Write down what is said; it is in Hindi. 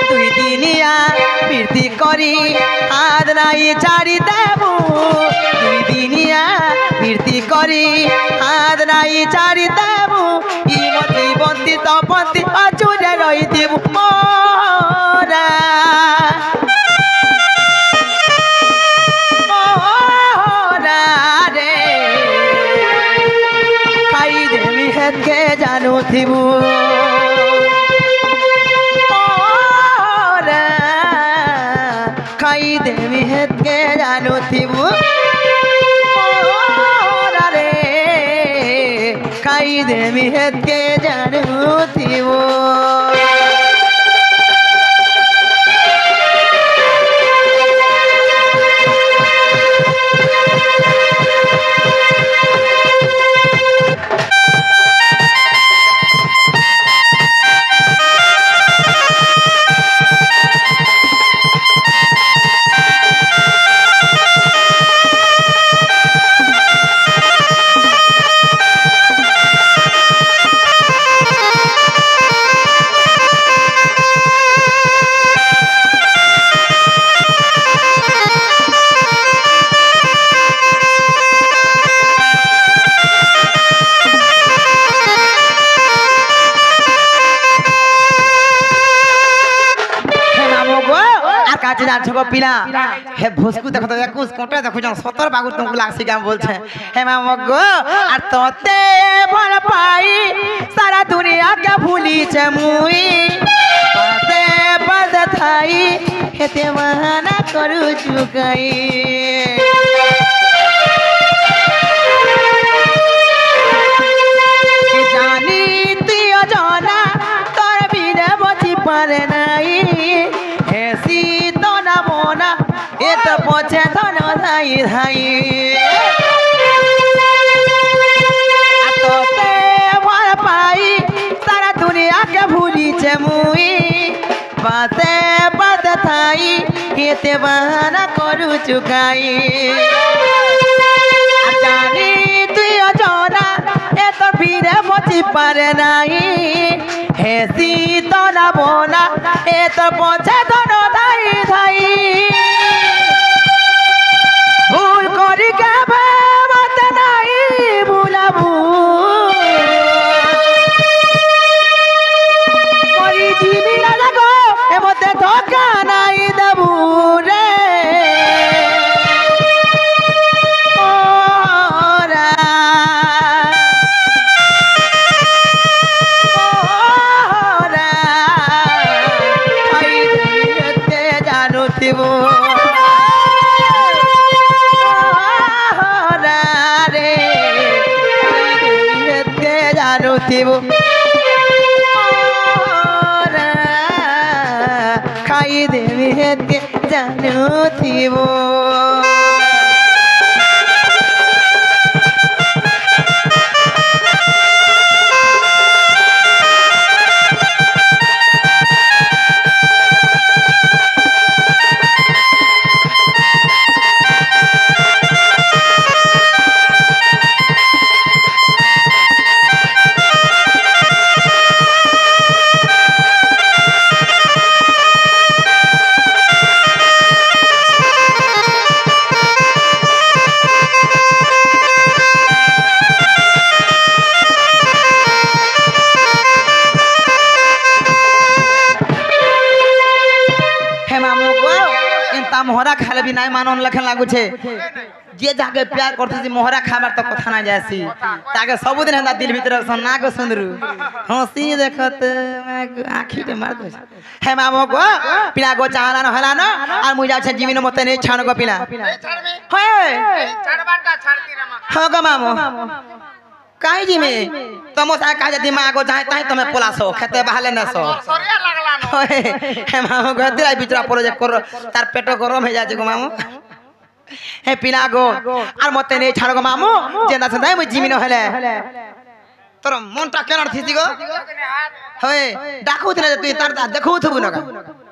दुई दिनिया प्रीति करी हाथ नाई छाड़ी देबू दुई दिनिया प्रीति करी हाथ नाई छाड़ी देबू इमती बंती तपंती अचुरे रही देबू मोरा मोरा रे खाई देवी हेत के जानू थीबू खाई देवी हेत के जानू थीबू रे खाई देवी हेत के जानू थीबू पिला हे भोसकु देख तो कुछ कोटे देखु जन 70 बागु तुमको लागसी काम बोलछे हे मामा गो आ तोते भल पाई सारा दुनिया के भूली छे मुई बाते बद थाई हेते बहाना करू चुकाई के जानी तियो जाना तोर बिना बची पारे नाही हेसी मोना ये तो पछे धन धाई धाई तोते भल पाई सारा दुनिया के भूली छे मुई बाते बद थाई हेते बहाना करू चुकाई जानी तुई जना ए तो फिरे बची पारे नाही हेसी तो ना बोना ए तो पछे धन धाई धाई भूल करी के मत नहीं भूलाबू জানুথিব খাই দেবে হেতে জানুথিব मोहरा खाले भी नहीं मानन लखन लागू छे जे जाके प्यार करते मोहरा खाबार तो कथा ना जासी ताके सब दिन हंदा दिल भीतर सन्ना को सुंदरू हंसी देखत आखी के मार दो हे मामो को पिला गो चाला न हला न और मुजा छे जीवन मते नहीं छाण को पिला होय छाड़बाटा छाड़ती रे मा हो गो मामो काई जी में तमोसा का जदी मा को चाहे ताई तमे पोलासो खेते बहाले न सो सरिया लागला न होय हे मामो गदिरा बिचरा प्रोजेक्ट कर तार पेट गरम हो जाजे गो मामो हे पिला गो और मते नहीं छाड़ गो मामो जेना सदाय मु जीवन हले तोर मनटा केन थिसी गो होय डाकू थले तू तार देखू थबु न